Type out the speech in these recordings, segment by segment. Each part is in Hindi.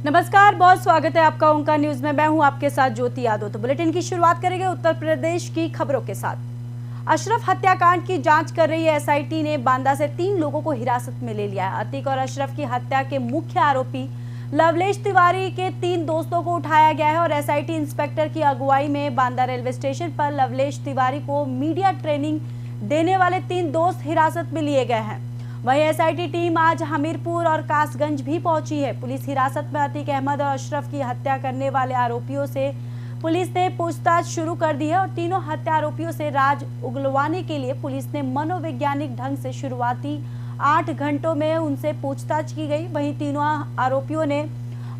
नमस्कार, बहुत स्वागत है आपका ओंकार न्यूज में। मैं हूं आपके साथ ज्योति यादव। तो बुलेटिन की शुरुआत करेंगे उत्तर प्रदेश की खबरों के साथ। अशरफ हत्याकांड की जांच कर रही एसआईटी ने बांदा से 3 लोगों को हिरासत में ले लिया है। अतीक और अशरफ की हत्या के मुख्य आरोपी लवलेश तिवारी के 3 दोस्तों को उठाया गया है और एसआईटी इंस्पेक्टर की अगुवाई में बांदा रेलवे स्टेशन पर लवलेश तिवारी को मीडिया ट्रेनिंग देने वाले 3 दोस्त हिरासत में लिए गए हैं। वहीं एसआईटी टीम आज हमीरपुर और कासगंज भी पहुंची है। पुलिस हिरासत में अतीक अहमद और अशरफ की हत्या करने वाले आरोपियों से पुलिस ने पूछताछ शुरू कर दी है और तीनों हत्या आरोपियों से राज उगलवाने के लिए पुलिस ने मनोवैज्ञानिक ढंग से शुरुआती 8 घंटों में उनसे पूछताछ की गई। वहीं तीनों आरोपियों ने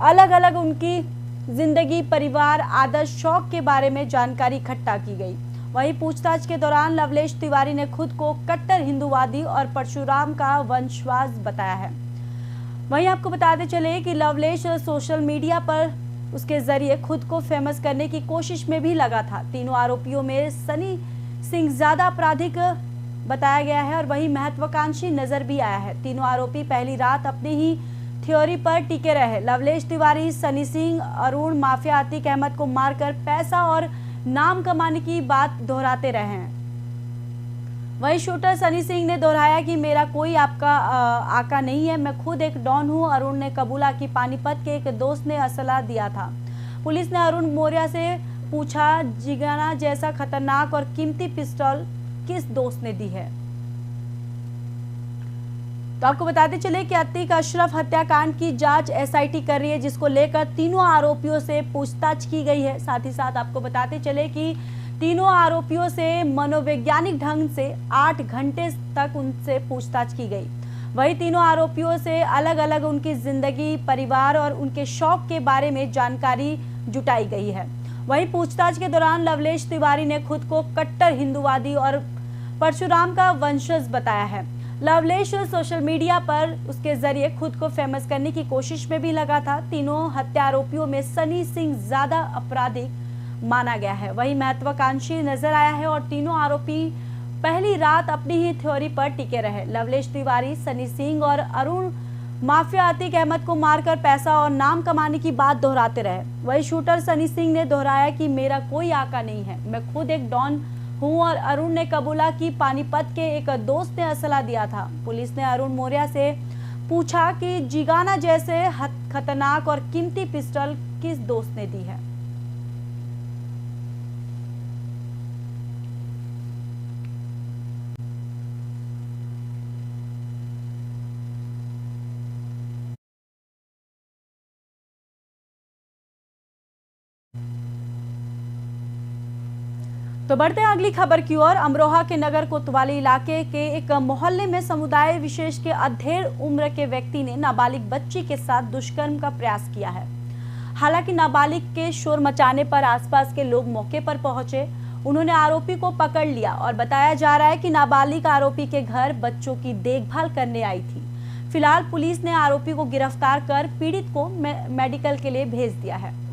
अलग अलग उनकी जिंदगी, परिवार, आदत, शौक के बारे में जानकारी इकट्ठा की गई। वहीं पूछताछ के दौरान लवलेश तिवारी ने खुद को कट्टर हिंदूवादी और परशुराम का वंशवास बताया है। वहीं आपको बताते चले कि लवलेश सोशल मीडिया पर उसके जरिए खुद को फेमस करने की कोशिश में भी लगा था। तीनों आरोपियों में सनी सिंह ज्यादा आपराधिक बताया गया है और वही महत्वाकांक्षी नजर भी आया है। तीनों आरोपी पहली रात अपनी ही थ्योरी पर टिके रहे। लवलेश तिवारी, सनी सिंह, अरुण माफिया अतीक अहमद को मारकर पैसा और नाम कमाने की बात दोहराते रहे हैं। वहीं शूटर सनी सिंह ने दोहराया कि मेरा कोई आपका आका नहीं है, मैं खुद एक डॉन हूं। अरुण ने कबूला कि पानीपत के एक दोस्त ने असला दिया था। पुलिस ने अरुण मौर्य से पूछा, जिगाना जैसा खतरनाक और कीमती पिस्टल किस दोस्त ने दी है। तो आपको बताते चले कि अतीक अशरफ हत्याकांड की जांच एसआईटी कर रही है, जिसको लेकर तीनों आरोपियों से पूछताछ की गई है। साथ ही साथ आपको बताते चले कि तीनों आरोपियों से मनोवैज्ञानिक ढंग से 8 घंटे तक उनसे पूछताछ की गई। वहीं तीनों आरोपियों से अलग अलग उनकी जिंदगी, परिवार और उनके शौक के बारे में जानकारी जुटाई गई है। वहीं पूछताछ के दौरान लवलेश तिवारी ने खुद को कट्टर हिंदूवादी और परशुराम का वंशज बताया है। लवलेश सोशल मीडिया पर उसके जरिए खुद को फेमस करने की कोशिश में भी लगा था। तीनों हत्या आरोपियों में सनी सिंह ज्यादा आपराधिक माना गया है, वही महत्वाकांक्षी नजर आया है और तीनों आरोपी पहली रात अपनी ही थ्योरी पर टिके रहे। लवलेश तिवारी, सनी सिंह और अरुण माफिया अतीक अहमद को मारकर पैसा और नाम कमाने की बात दोहराते रहे। वही शूटर सनी सिंह ने दोहराया कि मेरा कोई आका नहीं है, मैं खुद एक डॉन हूं। और अरुण ने कबूला कि पानीपत के एक दोस्त ने असला दिया था। पुलिस ने अरुण मौर्य से पूछा कि जिगाना जैसे खतरनाक और कीमती पिस्टल किस दोस्त ने दी है। तो बढ़ते हैं अगली खबर की ओर। अमरोहा के नगर कोतवाली इलाके के एक मोहल्ले में समुदाय विशेष के अधेड़ उम्र के व्यक्ति ने नाबालिग बच्ची के साथ दुष्कर्म का प्रयास किया है। हालांकि नाबालिग के शोर मचाने पर आसपास के लोग मौके पर पहुंचे। उन्होंने आरोपी को पकड़ लिया और बताया जा रहा है कि नाबालिग आरोपी के घर बच्चों की देखभाल करने आई थी। फिलहाल पुलिस ने आरोपी को गिरफ्तार कर पीड़ित को मेडिकल के लिए भेज दिया है।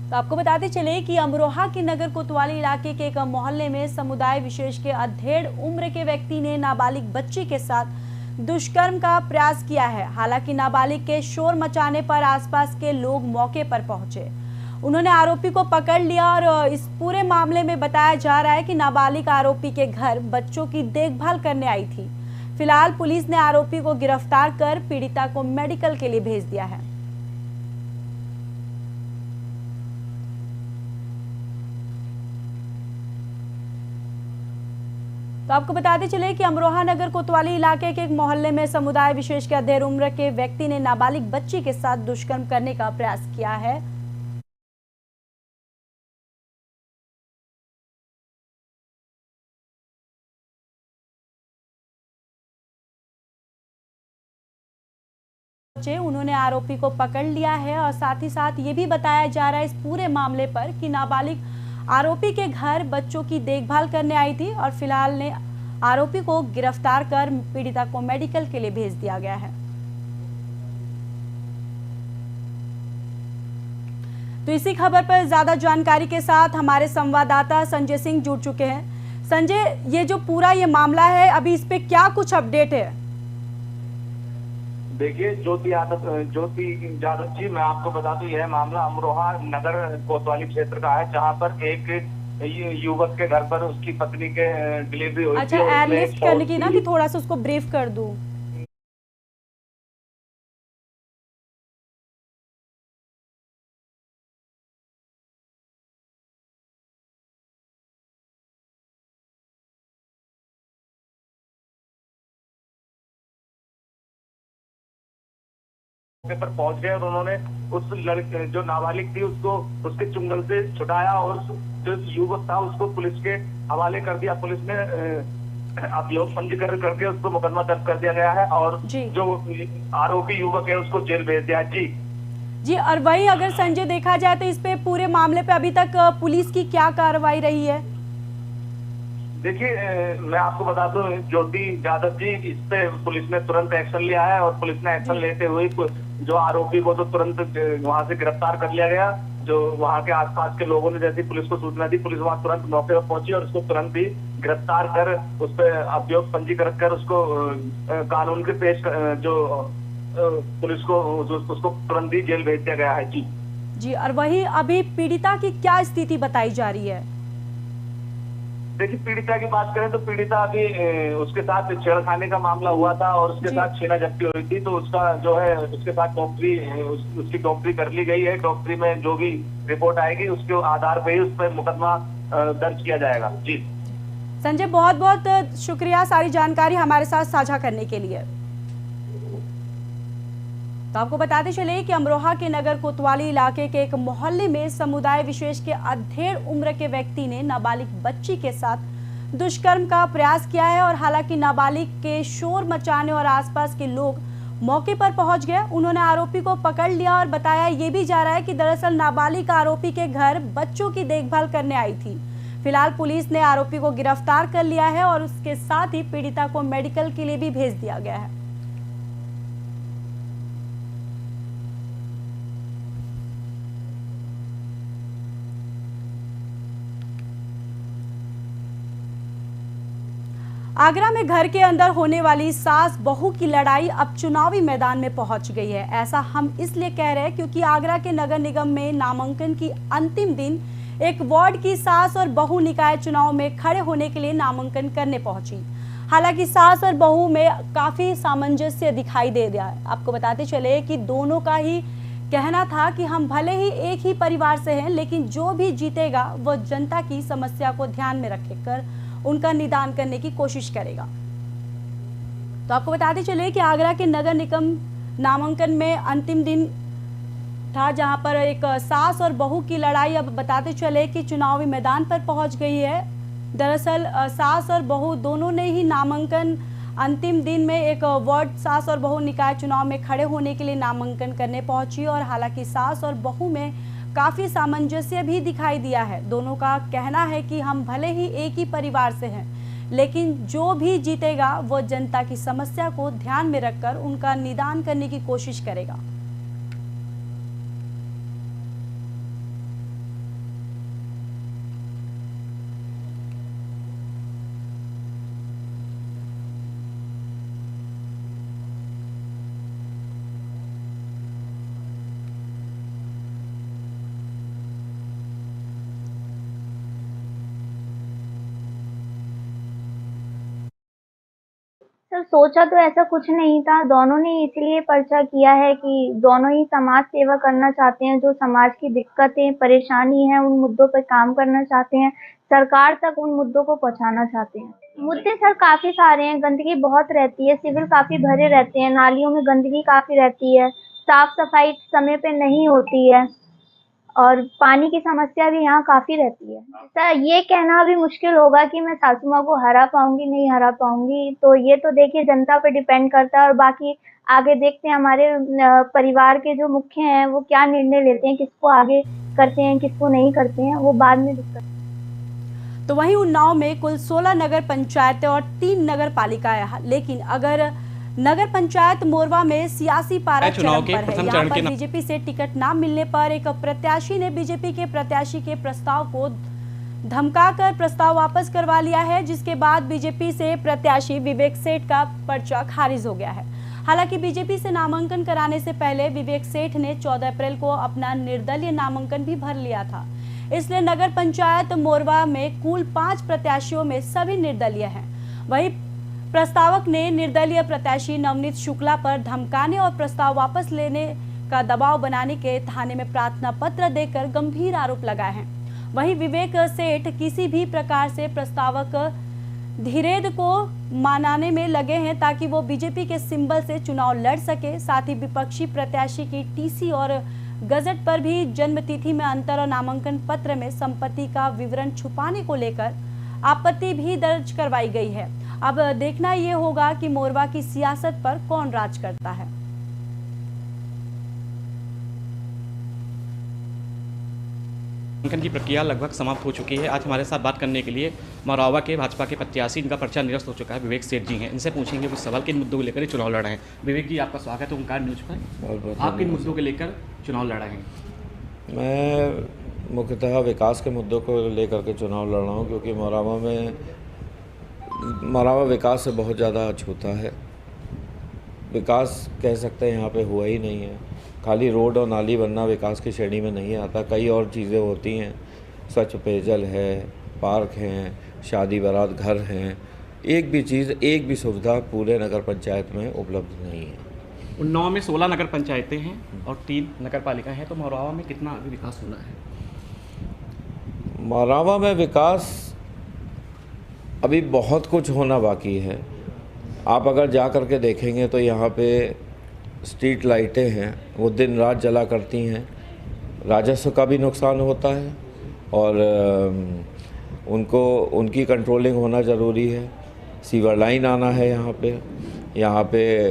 तो आपको बताते चले कि अमरोहा के नगर कोतवाली इलाके के एक मोहल्ले में समुदाय विशेष के अधेड़ उम्र के व्यक्ति ने नाबालिग बच्ची के साथ दुष्कर्म का प्रयास किया है। हालांकि नाबालिग के शोर मचाने पर आसपास के लोग मौके पर पहुंचे। उन्होंने आरोपी को पकड़ लिया और इस पूरे मामले में बताया जा रहा है कि नाबालिग आरोपी के घर बच्चों की देखभाल करने आई थी। फिलहाल पुलिस ने आरोपी को गिरफ्तार कर पीड़िता को मेडिकल के लिए भेज दिया है। तो आपको बताते चले कि अमरोहा नगर कोतवाली इलाके के एक मोहल्ले में समुदाय विशेष के अधेड़ उम्र के व्यक्ति ने नाबालिग बच्ची के साथ दुष्कर्म करने का प्रयास किया है। उन्होंने आरोपी को पकड़ लिया है और साथ ही साथ ये भी बताया जा रहा है इस पूरे मामले पर कि नाबालिग आरोपी के घर बच्चों की देखभाल करने आई थी और फिलहाल ने आरोपी को गिरफ्तार कर पीड़िता को मेडिकल के लिए भेज दिया गया है। तो इसी खबर पर ज्यादा जानकारी के साथ हमारे संवाददाता संजय सिंह जुड़ चुके हैं। संजय, ये जो पूरा ये मामला है, अभी इस पे क्या कुछ अपडेट है? देखिए ज्योति यादव जी, मैं आपको बता दूं यह मामला अमरोहा नगर कोतवाली क्षेत्र का है, जहां पर एक युवक के घर पर उसकी पत्नी के डिलीवरी हुई अच्छा, थी और उसमें एक एयरलिफ्ट करने की ना कि थोड़ा सा उसको ब्रीफ कर दूं। पर पहुंच गए और उन्होंने उस लड़के जो नाबालिग थी उसको उसके चुंगल से छुड़ाया और जो युवक था उसको पुलिस के हवाले कर दिया। पुलिस ने अभियोग पंजीकरण करके उसको मुकदमा दर्ज कर दिया गया है और जो आरोपी युवक है उसको जेल भेज दिया। जी जी, और वही अगर संजय देखा जाए तो इस पे पूरे मामले पे अभी तक पुलिस की क्या कार्रवाई रही है? देखिए, मैं आपको बता दूं ज्योति यादव जी, इस पे पुलिस ने तुरंत एक्शन लिया है और पुलिस ने एक्शन लेते हुए जो आरोपी को तो तुरंत वहां से गिरफ्तार कर लिया गया। जो वहां के आसपास के लोगों ने जैसी पुलिस को सूचना दी, पुलिस वहां तुरंत मौके पर पहुंची और उसको तुरंत ही गिरफ्तार कर उस पर अभियोग पंजीकृत कर उसको कानून के पेश जो पुलिस को उसको तुरंत ही जेल भेज दिया गया है। जी जी, और वही अभी पीड़िता की क्या स्थिति बताई जा रही है? देखिए, पीड़िता की बात करें तो पीड़िता अभी उसके साथ छेड़खानी का मामला हुआ था और उसके साथ छीना झपटी हुई थी, तो उसका जो है उसके साथ डॉक्टरी उसकी डॉक्टरी कर ली गई है। डॉक्टरी में जो भी रिपोर्ट आएगी उसके आधार पर ही उस पर मुकदमा दर्ज किया जाएगा। जी संजय, बहुत बहुत शुक्रिया सारी जानकारी हमारे साथ साझा करने के लिए। तो आपको बताते चले कि अमरोहा के नगर कोतवाली इलाके के एक मोहल्ले में समुदाय विशेष के अधेड़ उम्र के व्यक्ति ने नाबालिग बच्ची के साथ दुष्कर्म का प्रयास किया है और हालांकि नाबालिग के शोर मचाने और आसपास के लोग मौके पर पहुंच गए। उन्होंने आरोपी को पकड़ लिया और बताया ये भी जा रहा है कि दरअसल नाबालिग आरोपी के घर बच्चों की देखभाल करने आई थी। फिलहाल पुलिस ने आरोपी को गिरफ्तार कर लिया है और उसके साथ ही पीड़िता को मेडिकल के लिए भी भेज दिया गया है। आगरा में घर के अंदर होने वाली सास बहू की लड़ाई अब चुनावी मैदान में पहुंच गई है। ऐसा हम इसलिए कह रहे हैं क्योंकि आगरा के नगर निगम में नामांकन की अंतिम दिन एक वार्ड की सास और बहू निकाय चुनाव में खड़े होने के लिए नामांकन करने पहुंची। हालांकि सास और बहू में काफी सामंजस्य दिखाई दे रहा है। आपको बताते चले कि दोनों का ही कहना था कि हम भले ही एक ही परिवार से हैं, लेकिन जो भी जीतेगा वो जनता की समस्या को ध्यान में रखकर उनका निदान करने की कोशिश करेगा। तो आपको बताते चले कि आगरा के नगर निगम नामांकन में अंतिम दिन था, जहां पर एक सास और बहू की लड़ाई अब बताते चले कि चुनावी मैदान पर पहुंच गई है। दरअसल सास और बहू दोनों ने ही नामांकन अंतिम दिन में एक वार्ड सास और बहू निकाय चुनाव में खड़े होने के लिए नामांकन करने पहुंची और हालांकि सास और बहू में काफी सामंजस्य भी दिखाई दिया है। दोनों का कहना है कि हम भले ही एक ही परिवार से हैं, लेकिन जो भी जीतेगा वो जनता की समस्या को ध्यान में रखकर उनका निदान करने की कोशिश करेगा। सर सोचा तो ऐसा कुछ नहीं था, दोनों ने इसलिए पर्चा किया है कि दोनों ही समाज सेवा करना चाहते हैं। जो समाज की दिक्कतें परेशानी है उन मुद्दों पर काम करना चाहते हैं, सरकार तक उन मुद्दों को पहुंचाना चाहते हैं। मुद्दे सर काफी सारे हैं, गंदगी बहुत रहती है, सिविल काफी भरे रहते हैं, नालियों में गंदगी काफी रहती है, साफ सफाई समय पे नहीं होती है और पानी की समस्या भी यहाँ काफी रहती है। सर ये कहना भी मुश्किल होगा कि मैं सासू माँ को हरा पाऊंगी नहीं हरा पाऊंगी, तो ये तो देखिए जनता पे डिपेंड करता है और बाकी आगे देखते हैं हमारे परिवार के जो मुख्य हैं वो क्या निर्णय लेते हैं, किसको आगे करते हैं किसको नहीं करते हैं, वो बाद में दिक्कत। तो वहीं उन्नाव में कुल 16 नगर पंचायतें और 3 नगर पालिकाएं हैं, लेकिन अगर नगर पंचायत मोरवा में सियासी पारा चरम पर है। यहाँ पर बीजेपी से टिकट ना मिलने पर एक प्रत्याशी ने बीजेपी के प्रत्याशी के प्रस्ताव को धमकाकर प्रस्ताव वापस करवा लिया है, जिसके बाद बीजेपी से प्रत्याशी विवेक सेठ का पर्चा खारिज हो गया है। हालांकि बीजेपी से नामांकन कराने से पहले विवेक सेठ ने 14 अप्रैल को अपना निर्दलीय नामांकन भी भर लिया था। इसलिए नगर पंचायत मोरवा में कुल 5 प्रत्याशियों में सभी निर्दलीय हैं। वहीं प्रस्तावक ने निर्दलीय प्रत्याशी नवनीत शुक्ला पर धमकाने और प्रस्ताव वापस लेने का दबाव बनाने के थाने में प्रार्थना पत्र देकर गंभीर आरोप लगाए हैं। वहीं विवेक सेठ किसी भी प्रकार से प्रस्तावक धीरेद को मनाने में लगे हैं ताकि वो बीजेपी के सिंबल से चुनाव लड़ सके। साथ ही विपक्षी प्रत्याशी की टीसी और गजट पर भी जन्मतिथि में अंतर और नामांकन पत्र में संपत्ति का विवरण छुपाने को लेकर आपत्ति भी दर्ज करवाई गई है। अब देखना ये होगा कि मोरवा की सियासत पर कौन राज करता है। नामांकन की प्रक्रिया लगभग समाप्त हो चुकी है। आज हमारे साथ बात करने के लिए मरौवा के भाजपा के प्रत्याशी, इनका पर्चा निरस्त हो चुका है, विवेक सेठ जी हैं। इनसे पूछेंगे कुछ सवाल किन मुद्दों को लेकर चुनाव लड़ रहे हैं। विवेक जी, आपका स्वागत है ओंकार न्यूज पर। आप किन मुद्दों को लेकर चुनाव लड़ रहे हैं? मैं मुख्यतः विकास के मुद्दों को लेकर के चुनाव लड़ रहा हूँ, क्योंकि मरौवा विकास से बहुत ज़्यादा अछूता है। विकास कह सकते हैं यहाँ पे हुआ ही नहीं है। खाली रोड और नाली बनना विकास की श्रेणी में नहीं आता, कई और चीज़ें होती हैं। स्वच्छ पेयजल है, पार्क हैं, शादी बारात घर हैं, एक भी चीज़, एक भी सुविधा पूरे नगर पंचायत में उपलब्ध नहीं है। उन्नाव में 16 नगर पंचायतें हैं और 3 नगर पालिका हैं, तो मरौवा में कितना अभी विकास होना है? मरौवा में विकास अभी बहुत कुछ होना बाकी है। आप अगर जा कर के देखेंगे तो यहाँ पे स्ट्रीट लाइटें हैं, वो दिन रात जला करती हैं, राजस्व का भी नुकसान होता है और उनकी कंट्रोलिंग होना ज़रूरी है। सीवर लाइन आना है यहाँ पे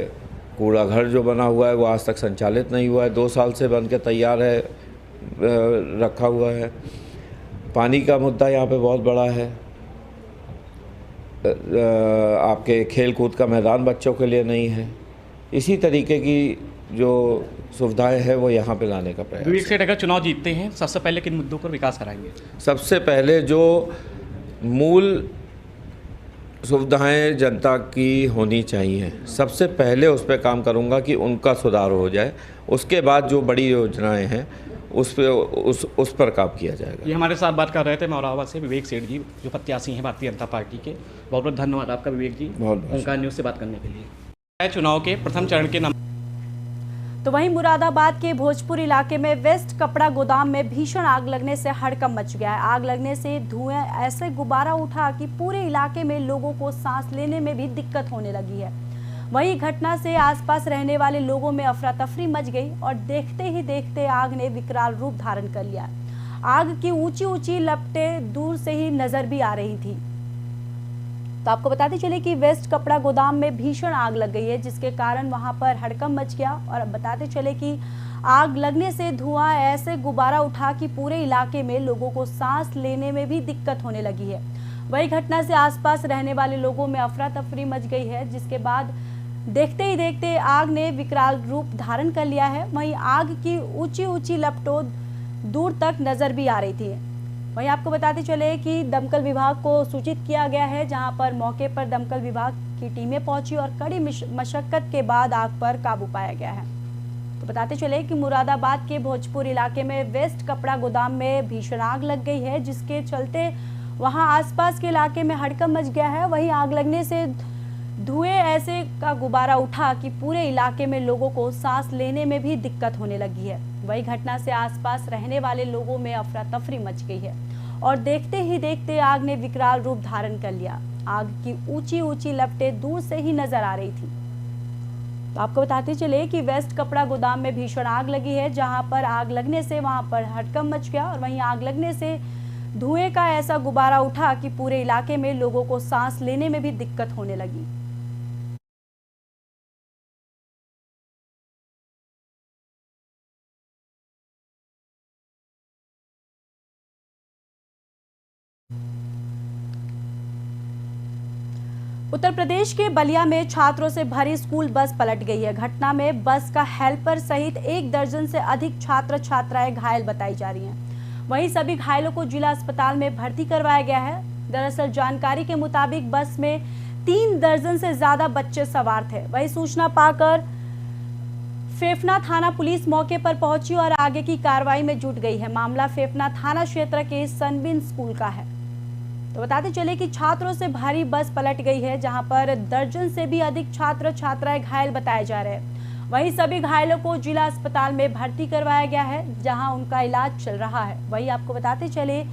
कूड़ा घर जो बना हुआ है वो आज तक संचालित नहीं हुआ है, 2 साल से बन के तैयार है, रखा हुआ है। पानी का मुद्दा यहाँ पे बहुत बड़ा है। आपके खेल कूद का मैदान बच्चों के लिए नहीं है। इसी तरीके की जो सुविधाएं हैं वो यहाँ पे लाने का प्रयास। विवेक सेठ अगर चुनाव जीतते हैं, सबसे पहले किन मुद्दों पर विकास कराएंगे? सबसे पहले जो मूल सुविधाएं जनता की होनी चाहिए, सबसे पहले उस पर काम करूँगा कि उनका सुधार हो जाए। उसके बाद जो बड़ी योजनाएं हैं उस पर काम किया जाएगा। ये हमारे साथ बात कर रहे थे मरौवा से विवेक सेठ जी, जो प्रत्याशी हैं भारतीय जनता पार्टी के। बहुत बहुत धन्यवाद आपका विवेक जी, ओंकार न्यूज़ से बात करने के लिए। चुनाव के प्रथम चरण के नाम। तो वहीं मुरादाबाद के भोजपुर इलाके में वेस्ट कपड़ा गोदाम में भीषण आग लगने से हड़कंप मच गया है। आग लगने से धुएं ऐसे गुब्बारा उठा कि पूरे इलाके में लोगों को सांस लेने में भी दिक्कत होने लगी है। वहीं घटना से आसपास रहने वाले लोगों में अफरा तफरी मच गई और देखते ही देखते आग ने विकराल रूप धारण कर लिया। आग की ऊंची ऊंची लपटें दूर से ही नजर भी आ रही थी। तो आपको बताते चले कि वेस्ट कपड़ा गोदाम में भीषण आग लग गई है, जिसके कारण वहां पर हड़कंप मच गया। और अब बताते चले कि आग लगने से धुआं ऐसे गुब्बारा उठा कि पूरे इलाके में लोगों को सांस लेने में भी दिक्कत होने लगी है। वही घटना से आसपास रहने वाले लोगों में अफरा तफरी मच गई है, जिसके बाद देखते ही देखते आग ने विकराल रूप धारण कर लिया है। वहीं आग की ऊंची ऊंची लपटों दूर तक नजर भी आ रही थी। वहीं आपको बताते चले कि दमकल विभाग को सूचित किया गया है, जहां पर मौके पर दमकल विभाग की टीमें पहुंची और कड़ी मशक्कत के बाद आग पर काबू पाया गया है। तो बताते चले कि मुरादाबाद के भोजपुर इलाके में वेस्ट कपड़ा गोदाम में भीषण आग लग गई है, जिसके चलते वहां आसपास के इलाके में हड़कंप मच गया है। वहीं आग लगने से धुएं ऐसे का गुब्बारा उठा कि पूरे इलाके में लोगों को सांस लेने में भी दिक्कत होने लगी है। वही घटना से आसपास रहने वाले लोगों में अफरा तफरी मच गई है और देखते ही देखते आग ने विकराल रूप धारण कर लिया। आग की ऊंची ऊंची लपटें दूर से ही नजर आ रही थी। तो आपको बताते चले कि वेस्ट कपड़ा गोदाम में भीषण आग लगी है, जहां पर आग लगने से वहां पर हड़कंप मच गया और वहीं आग लगने से धुएं का ऐसा गुब्बारा उठा कि पूरे इलाके में लोगों को सांस लेने में भी दिक्कत होने लगी। उत्तर प्रदेश के बलिया में छात्रों से भरी स्कूल बस पलट गई है। घटना में बस का हेल्पर सहित 1 दर्जन से अधिक छात्र छात्राएं घायल बताई जा रही हैं। वहीं सभी घायलों को जिला अस्पताल में भर्ती करवाया गया है। दरअसल जानकारी के मुताबिक बस में 3 दर्जन से ज्यादा बच्चे सवार थे। वही सूचना पाकर फेफना थाना पुलिस मौके पर पहुंची और आगे की कार्रवाई में जुट गई है। मामला फेफना थाना क्षेत्र के सनबिन स्कूल का है। तो बताते चले कि छात्रों से भारी बस पलट गई है, जहां पर दर्जन से भी अधिक छात्र छात्राएं घायल बताए जा रहे हैं। वहीं सभी घायलों को जिला अस्पताल में भर्ती करवाया गया है, जहां उनका इलाज चल रहा है। वहीं आपको बताते चले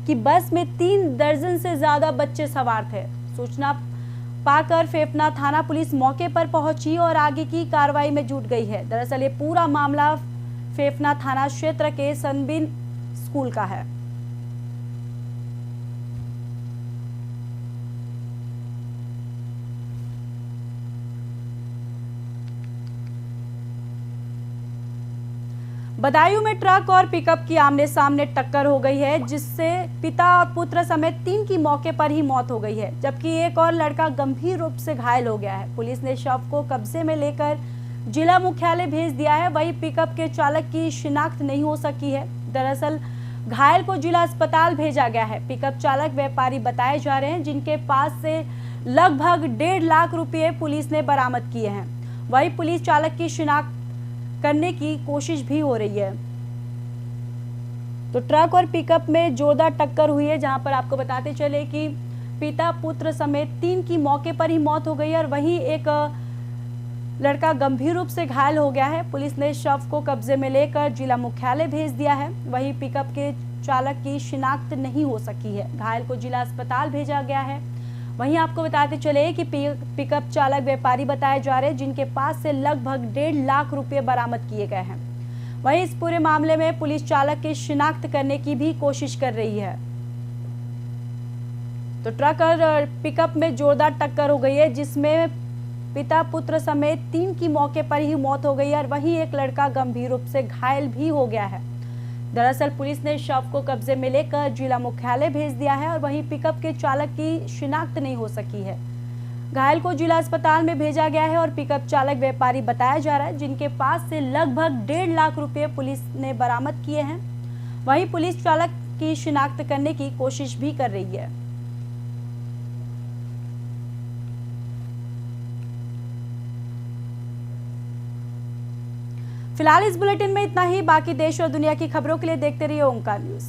कि बस में 3 दर्जन से ज्यादा बच्चे सवार थे। सूचना पाकर फेफना थाना पुलिस मौके पर पहुंची और आगे की कार्रवाई में जुट गई है। दरअसल ये पूरा मामला फेफना थाना क्षेत्र के सनबिन स्कूल का है। बदायूं में ट्रक और पिकअप की आमने सामने टक्कर हो गई है, जिससे पिता और पुत्र समेत 3 की मौके पर ही मौत हो गई है, जबकि एक और लड़का गंभीर रूप से घायल हो गया है। पुलिस ने शव को कब्जे में लेकर जिला मुख्यालय भेज दिया है। वहीं पिकअप के चालक की शिनाख्त नहीं हो सकी है। दरअसल घायल को जिला अस्पताल भेजा गया है। पिकअप चालक व्यापारी बताए जा रहे हैं, जिनके पास से लगभग 1.5 लाख रुपए पुलिस ने बरामद किए हैं। वहीं पुलिस चालक की शिनाख्त करने की कोशिश भी हो रही है। तो ट्रक और पिकअप में जोरदार टक्कर हुई है, जहां पर आपको बताते चले कि पिता पुत्र समेत 3 की मौके पर ही मौत हो गई है और वहीं एक लड़का गंभीर रूप से घायल हो गया है। पुलिस ने शव को कब्जे में लेकर जिला मुख्यालय भेज दिया है। वहीं पिकअप के चालक की शिनाख्त नहीं हो सकी है। घायल को जिला अस्पताल भेजा गया है। वहीं आपको बताते चले कि पिकअप चालक व्यापारी बताए जा रहे हैं, जिनके पास से लगभग 1.5 लाख रुपए बरामद किए गए हैं। वहीं इस पूरे मामले में पुलिस चालक की शिनाख्त करने की भी कोशिश कर रही है। तो ट्रक और पिकअप में जोरदार टक्कर हो गई है, जिसमें पिता पुत्र समेत 3 की मौके पर ही मौत हो गई है और वहीं एक लड़का गंभीर रूप से घायल भी हो गया है। दरअसल पुलिस ने शव को कब्जे में लेकर जिला मुख्यालय भेज दिया है और वहीं पिकअप के चालक की शिनाख्त नहीं हो सकी है। घायल को जिला अस्पताल में भेजा गया है और पिकअप चालक व्यापारी बताया जा रहा है, जिनके पास से लगभग 1.5 लाख रुपए पुलिस ने बरामद किए हैं। वहीं पुलिस चालक की शिनाख्त करने की कोशिश भी कर रही है। फिलहाल इस बुलेटिन में इतना ही। बाकी देश और दुनिया की खबरों के लिए देखते रहिए ओंकार न्यूज।